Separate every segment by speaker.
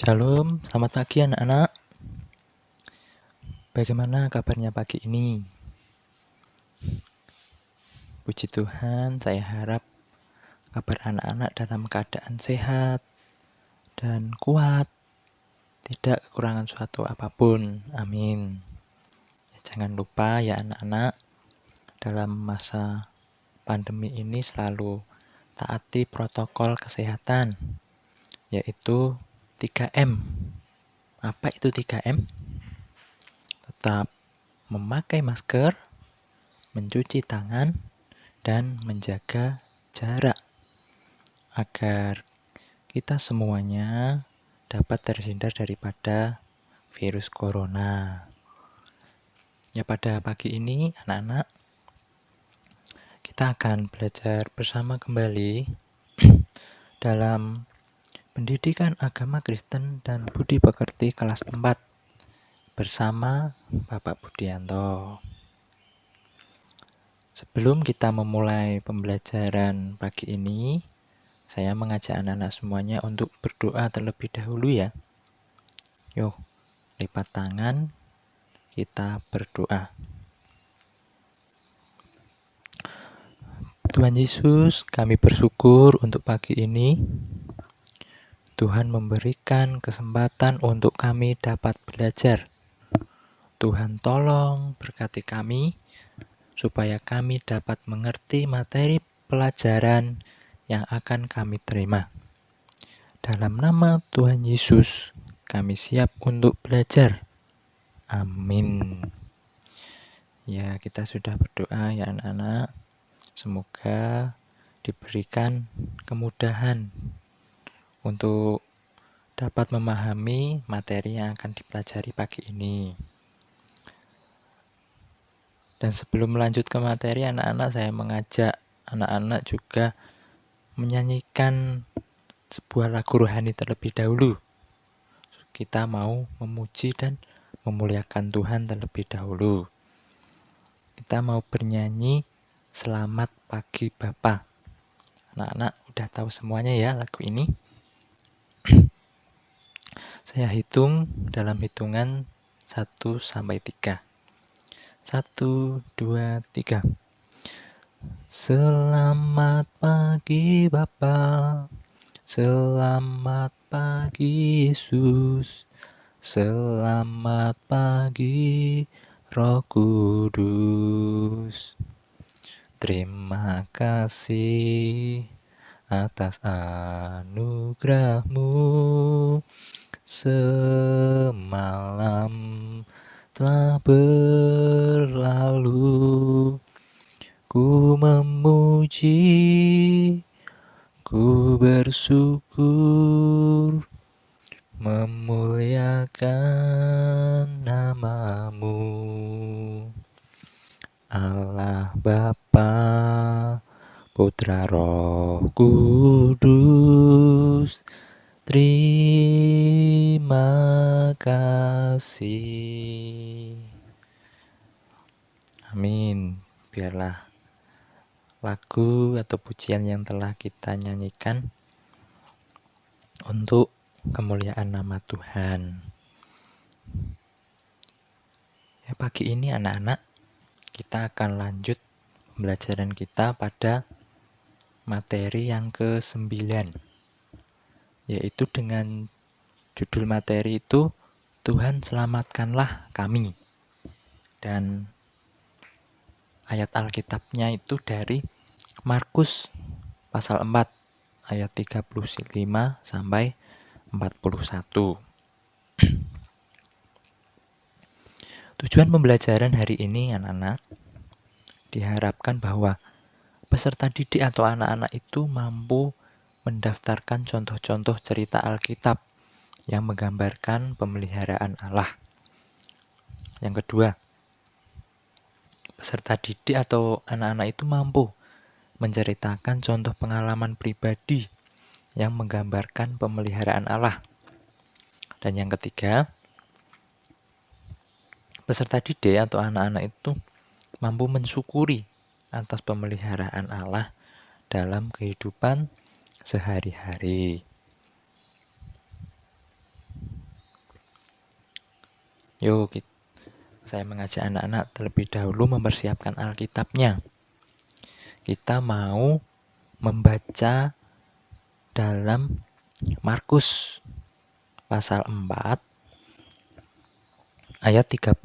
Speaker 1: Shalom, selamat pagi anak-anak. Bagaimana kabarnya pagi ini? Puji Tuhan, saya harap kabar anak-anak dalam keadaan sehat dan kuat, tidak kekurangan suatu apapun. Amin. Jangan lupa ya anak-anak, dalam masa pandemi ini selalu taati protokol kesehatan, yaitu 3M. Apa itu 3M? Tetap memakai masker, mencuci tangan, dan menjaga jarak agar kita semuanya dapat terhindar daripada virus corona. Ya, pada pagi ini anak-anak kita akan belajar bersama kembali dalam pendidikan agama Kristen dan budi pekerti kelas 4 bersama Bapak Budianto. Sebelum kita memulai pembelajaran pagi ini, saya mengajak anak-anak semuanya untuk berdoa terlebih dahulu ya. Yuk, lipat tangan, kita berdoa. Tuhan Yesus, kami bersyukur untuk pagi ini. Tuhan memberikan kesempatan untuk kami dapat belajar. Tuhan tolong berkati kami, supaya kami dapat mengerti materi pelajaran yang akan kami terima. Dalam nama Tuhan Yesus, kami siap untuk belajar. Amin. Ya, kita sudah berdoa ya anak-anak. Semoga diberikan kemudahan untuk dapat memahami materi yang akan dipelajari pagi ini. Dan sebelum melanjut ke materi anak-anak, saya mengajak anak-anak juga menyanyikan sebuah lagu rohani terlebih dahulu. Kita mau memuji dan memuliakan Tuhan terlebih dahulu. Kita mau bernyanyi Selamat Pagi Bapa. Anak-anak udah tahu semuanya ya lagu ini. Saya hitung dalam hitungan 1-3. 1, 2, 3. Selamat pagi Bapa, selamat pagi Yesus, selamat pagi Roh Kudus. Terima kasih atas anugerah-Mu, semalam telah berlalu. Ku memuji, ku bersyukur, memuliakan nama-Mu. Allah Bapa, Putra Roh Kudus, terima kasih. Amin. Biarlah lagu atau pujian yang telah kita nyanyikan untuk kemuliaan nama Tuhan. Ya, pagi ini anak-anak kita akan lanjut pembelajaran kita pada materi yang ke-9, yaitu dengan judul materi itu Tuhan selamatkanlah kami. Dan ayat Alkitabnya itu dari Markus pasal 4 ayat 35 sampai 41. Tujuan pembelajaran hari ini anak-anak, diharapkan bahwa peserta didik atau anak-anak itu mampu mendaftarkan contoh-contoh cerita Alkitab yang menggambarkan pemeliharaan Allah. Yang kedua, peserta didik atau anak-anak itu mampu menceritakan contoh pengalaman pribadi yang menggambarkan pemeliharaan Allah. Dan yang ketiga, peserta didik atau anak-anak itu mampu mensyukuri atas pemeliharaan Allah dalam kehidupan sehari-hari. Yuk, saya mengajak anak-anak terlebih dahulu mempersiapkan Alkitabnya. Kita mau membaca dalam Markus pasal 4 ayat 35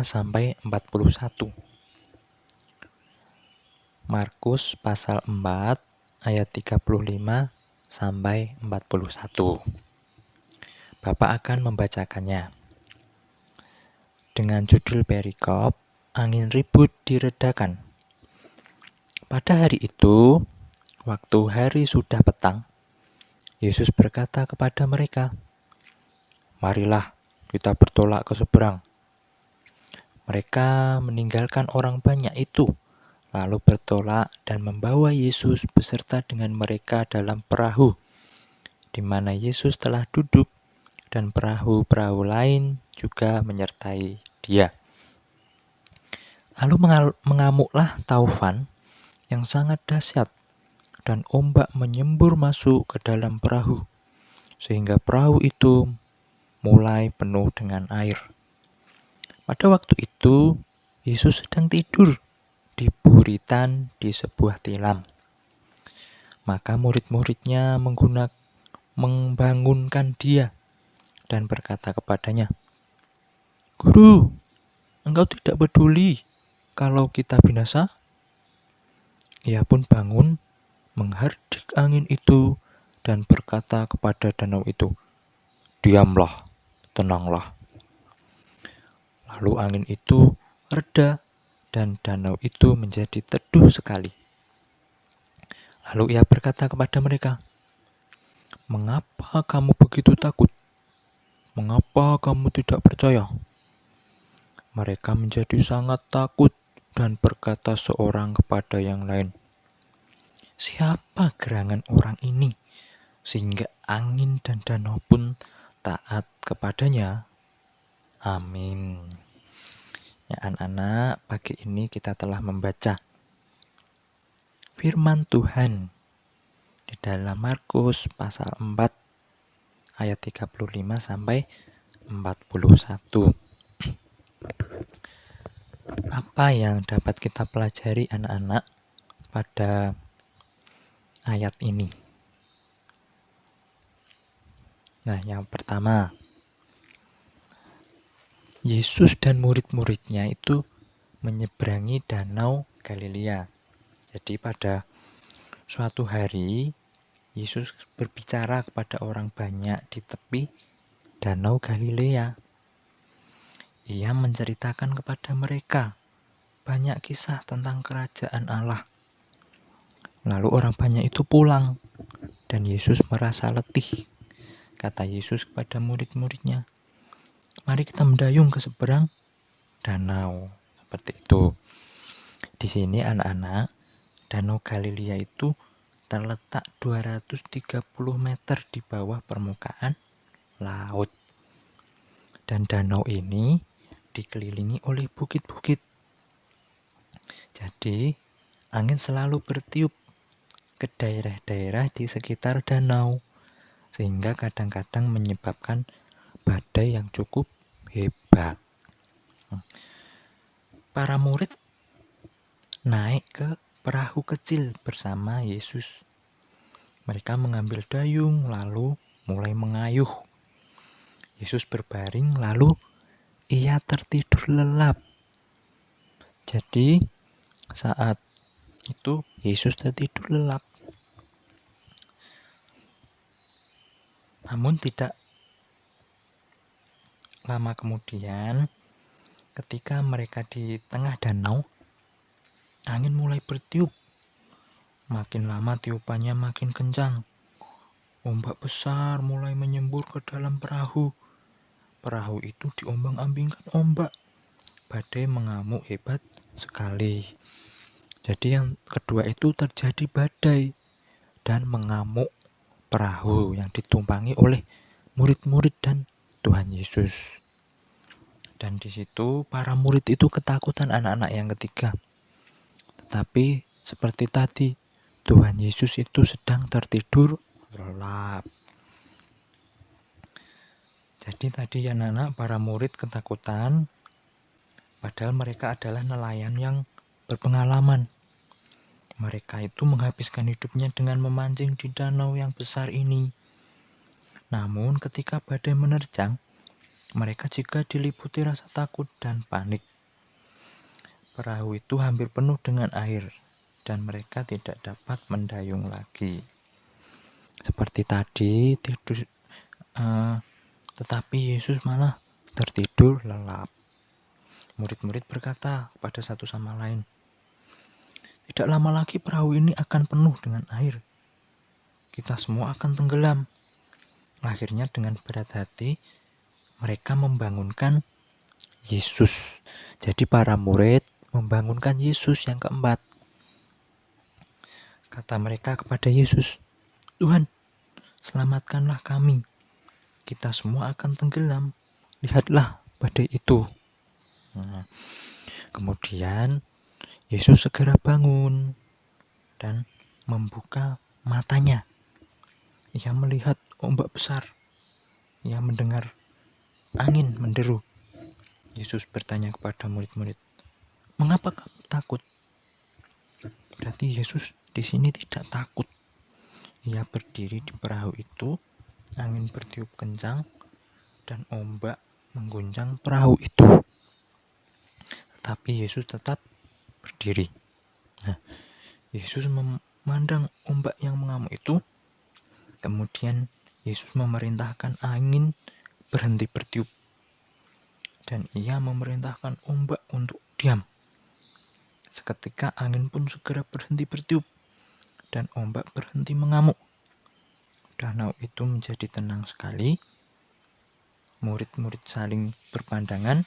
Speaker 1: sampai 41. Markus pasal 4 ayat 35 sampai 41. Bapak akan membacakannya. Dengan judul perikop, angin ribut diredakan. Pada hari itu, waktu hari sudah petang, Yesus berkata kepada mereka, "Marilah kita bertolak ke seberang." Mereka meninggalkan orang banyak itu, lalu bertolak dan membawa Yesus beserta dengan mereka dalam perahu, di mana Yesus telah duduk, dan perahu-perahu lain juga menyertai Dia. Lalu mengamuklah taufan yang sangat dahsyat, dan ombak menyembur masuk ke dalam perahu, sehingga perahu itu mulai penuh dengan air. Pada waktu itu, Yesus sedang tidur di buritan di sebuah tilam. Maka murid-muridnya membangunkan Dia dan berkata kepadanya, "Guru, Engkau tidak peduli kalau kita binasa?" Ia pun bangun, menghardik angin itu, dan berkata kepada danau itu, "Diamlah, tenanglah." Lalu angin itu reda, dan danau itu menjadi teduh sekali. Lalu ia berkata kepada mereka, "Mengapa kamu begitu takut? Mengapa kamu tidak percaya?" Mereka menjadi sangat takut dan berkata seorang kepada yang lain, "Siapa gerangan orang ini, sehingga angin dan danau pun taat kepadanya?" Amin. Ya anak-anak, pagi ini kita telah membaca firman Tuhan di dalam Markus pasal 4 ayat 35 sampai 41. Apa yang dapat kita pelajari anak-anak pada ayat ini? Nah, yang pertama, Yesus dan murid-muridnya itu menyeberangi danau Galilea. Jadi pada suatu hari, Yesus berbicara kepada orang banyak di tepi danau Galilea. Ia menceritakan kepada mereka banyak kisah tentang kerajaan Allah. Lalu orang banyak itu pulang, dan Yesus merasa letih. Kata Yesus kepada murid-muridnya, "Mari kita mendayung ke seberang danau." Seperti itu. Di sini anak-anak, danau Galilea itu terletak 230 meter di bawah permukaan laut. Dan danau ini dikelilingi oleh bukit-bukit. Jadi, angin selalu bertiup ke daerah-daerah di sekitar danau, sehingga kadang-kadang menyebabkan badai yang cukup hebat. Para murid naik ke perahu kecil bersama Yesus. Mereka mengambil dayung lalu mulai mengayuh. Yesus berbaring lalu ia tertidur lelap. Jadi saat itu Yesus tertidur lelap. Namun tidak lama kemudian, ketika mereka di tengah danau, angin mulai bertiup. Makin lama tiupannya makin kencang. Ombak besar mulai menyembur ke dalam perahu. Perahu itu diombang-ambingkan ombak. Badai mengamuk hebat sekali. Jadi yang kedua itu terjadi badai dan mengamuk perahu yang ditumpangi oleh murid-murid dan Tuhan Yesus. Dan di situ para murid itu ketakutan anak-anak yang ketiga. Tetapi seperti tadi, Tuhan Yesus itu sedang tertidur lelap. Jadi tadi anak-anak, para murid ketakutan, padahal mereka adalah nelayan yang berpengalaman. Mereka itu menghabiskan hidupnya dengan memancing di danau yang besar ini. Namun ketika badai menerjang, mereka juga diliputi rasa takut dan panik. Perahu itu hampir penuh dengan air, dan mereka tidak dapat mendayung lagi. Seperti tadi, tetapi Yesus malah tertidur lelap. Murid-murid berkata kepada satu sama lain, "Tidak lama lagi perahu ini akan penuh dengan air. Kita semua akan tenggelam." Akhirnya dengan berat hati, mereka membangunkan Yesus. Jadi para murid membangunkan Yesus yang keempat. Kata mereka kepada Yesus, "Tuhan, selamatkanlah kami. Kita semua akan tenggelam. Lihatlah badai itu." Kemudian Yesus segera bangun dan membuka matanya. Ia melihat ombak besar. Ia mendengar angin menderu. Yesus bertanya kepada murid-murid, "Mengapa kamu takut?" Berarti Yesus di sini tidak takut. Ia berdiri di perahu itu, angin bertiup kencang, dan ombak mengguncang perahu itu. Tetapi Yesus tetap berdiri. Nah, Yesus memandang ombak yang mengamuk itu. Kemudian Yesus memerintahkan angin berhenti bertiup. Dan ia memerintahkan ombak untuk diam. Seketika angin pun segera berhenti bertiup. Dan ombak berhenti mengamuk. Danau itu menjadi tenang sekali. Murid-murid saling berpandangan.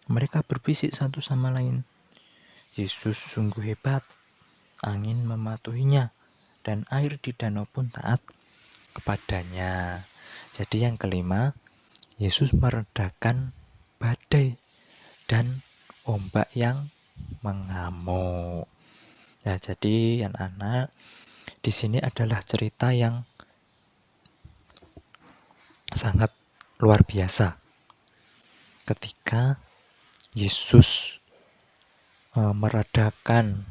Speaker 1: Mereka berbisik satu sama lain, "Yesus sungguh hebat." Angin mematuhinya, dan air di danau pun taat kepadanya. Jadi yang kelima, Yesus meredakan badai dan ombak yang mengamuk. Nah, jadi anak-anak, di sini adalah cerita yang sangat luar biasa. Ketika Yesus meredakan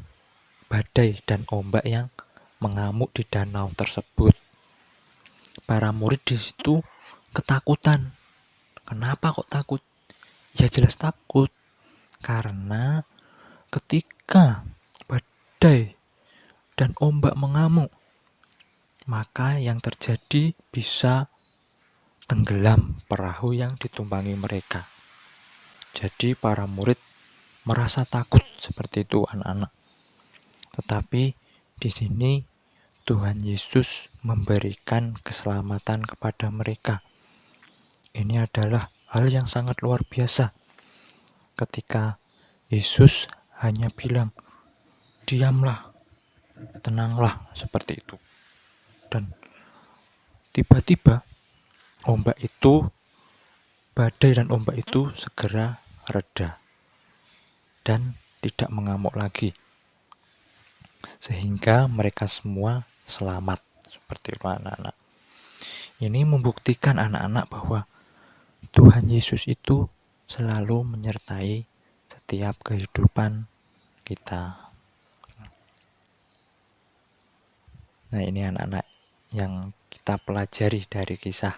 Speaker 1: badai dan ombak yang mengamuk di danau tersebut. Para murid di situ ketakutan. Kenapa kok takut? Ya jelas takut. Karena ketika badai dan ombak mengamuk, maka yang terjadi bisa tenggelam perahu yang ditumpangi mereka. Jadi para murid merasa takut seperti itu anak-anak. Tetapi di sini Tuhan Yesus memberikan keselamatan kepada mereka. Ini adalah hal yang sangat luar biasa. Ketika Yesus hanya bilang, "Diamlah, tenanglah," seperti itu. Dan tiba-tiba badai dan ombak itu segera reda dan tidak mengamuk lagi. Sehingga mereka semua selamat. Seperti itu anak-anak. Ini membuktikan anak-anak bahwa Tuhan Yesus itu selalu menyertai setiap kehidupan kita. Nah, ini anak-anak yang kita pelajari dari kisah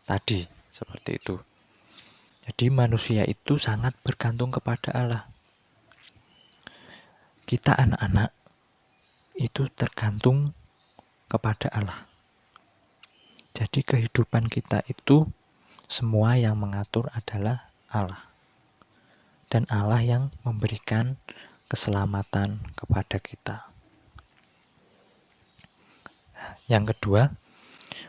Speaker 1: tadi, seperti itu. Jadi manusia itu sangat bergantung kepada Allah. Kita anak-anak itu tergantung kepada Allah. Jadi kehidupan kita itu semua yang mengatur adalah Allah. Dan Allah yang memberikan keselamatan kepada kita. Yang kedua,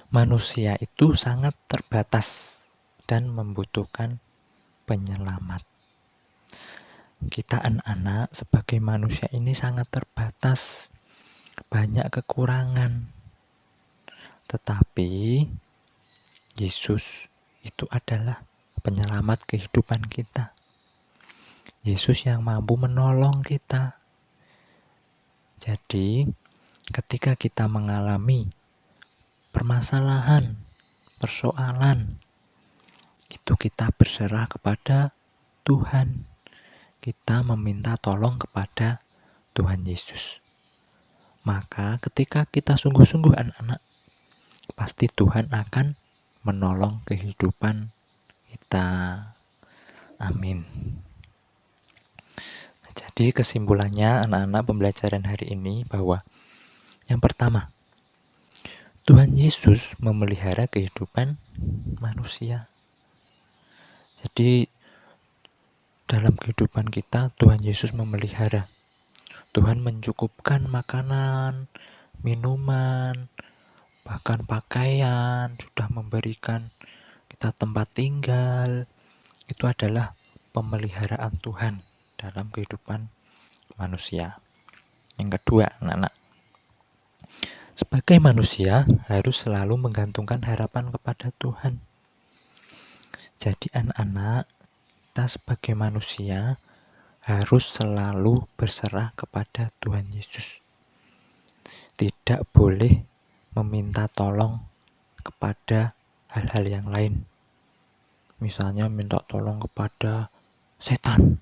Speaker 1: manusia itu sangat terbatas dan membutuhkan penyelamat. Kita anak-anak sebagai manusia ini sangat terbatas, banyak kekurangan. Tetapi Yesus itu adalah penyelamat kehidupan kita. Yesus yang mampu menolong kita. Jadi, ketika kita mengalami permasalahan, persoalan, itu kita berserah kepada Tuhan. Kita meminta tolong kepada Tuhan Yesus. Maka ketika kita sungguh-sungguh anak-anak, pasti Tuhan akan menolong kehidupan kita. Amin. Jadi kesimpulannya anak-anak pembelajaran hari ini bahwa yang pertama, Tuhan Yesus memelihara kehidupan manusia. Jadi dalam kehidupan kita Tuhan Yesus memelihara. Tuhan mencukupkan makanan, minuman, bahkan pakaian, sudah memberikan kita tempat tinggal. Itu adalah pemeliharaan Tuhan dalam kehidupan manusia. Yang kedua, anak-anak, sebagai manusia harus selalu menggantungkan harapan kepada Tuhan. Jadi anak-anak, kita sebagai manusia harus selalu berserah kepada Tuhan Yesus. Tidak boleh meminta tolong kepada hal-hal yang lain. Misalnya minta tolong kepada setan.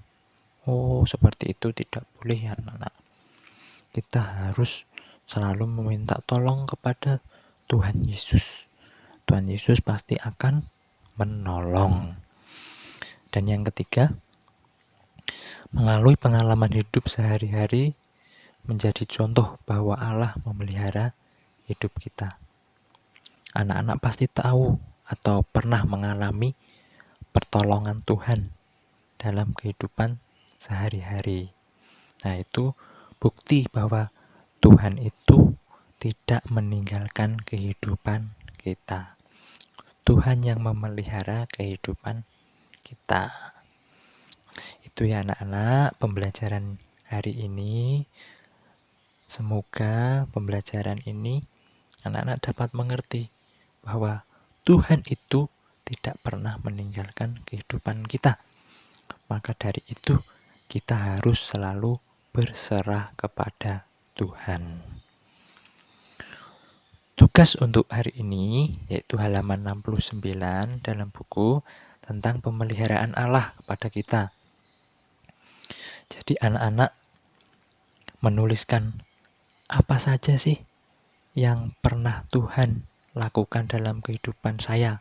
Speaker 1: Oh, seperti itu tidak boleh ya anak-anak. Kita harus selalu meminta tolong kepada Tuhan Yesus. Tuhan Yesus pasti akan menolong. Dan yang ketiga, melalui pengalaman hidup sehari-hari menjadi contoh bahwa Allah memelihara hidup kita. Anak-anak pasti tahu atau pernah mengalami pertolongan Tuhan dalam kehidupan sehari-hari. Nah, itu bukti bahwa Tuhan itu tidak meninggalkan kehidupan kita. Tuhan yang memelihara kehidupan kita. Itu ya anak-anak pembelajaran hari ini. Semoga pembelajaran ini anak-anak dapat mengerti bahwa Tuhan itu tidak pernah meninggalkan kehidupan kita. Maka dari itu kita harus selalu berserah kepada Tuhan. Tugas untuk hari ini yaitu halaman 69 dalam buku tentang pemeliharaan Allah kepada kita. Jadi anak-anak menuliskan apa saja sih yang pernah Tuhan lakukan dalam kehidupan saya.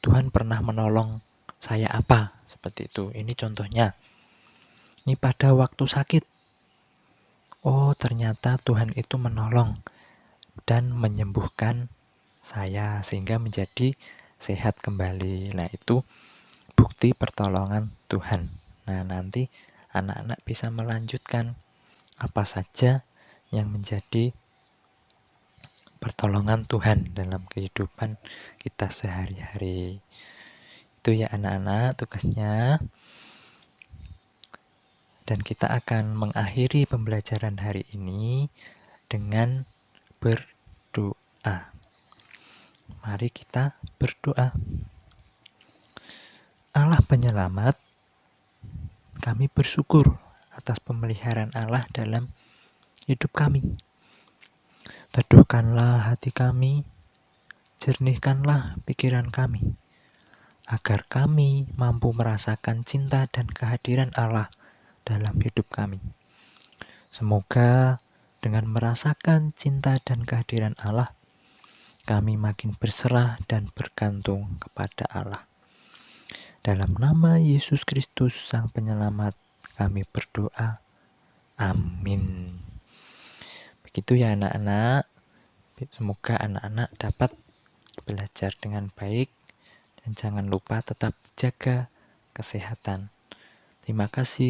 Speaker 1: Tuhan pernah menolong saya apa? Seperti itu. Ini contohnya. Ini pada waktu sakit. Oh, ternyata Tuhan itu menolong dan menyembuhkan saya sehingga menjadi sehat kembali. Nah, itu bukti pertolongan Tuhan. Nah, nanti anak-anak bisa melanjutkan apa saja yang menjadi pertolongan Tuhan dalam kehidupan kita sehari-hari. Itu ya anak-anak tugasnya. Dan kita akan mengakhiri pembelajaran hari ini dengan berdoa. Mari kita berdoa. Allah penyelamat, kami bersyukur atas pemeliharaan Allah dalam hidup kami. Teduhkanlah hati kami, jernihkanlah pikiran kami, agar kami mampu merasakan cinta dan kehadiran Allah dalam hidup kami. Semoga dengan merasakan cinta dan kehadiran Allah, kami makin berserah dan bergantung kepada Allah. Dalam nama Yesus Kristus Sang Penyelamat, kami berdoa. Amin. Begitu ya anak-anak. Semoga anak-anak dapat belajar dengan baik dan jangan lupa tetap jaga kesehatan. Terima kasih.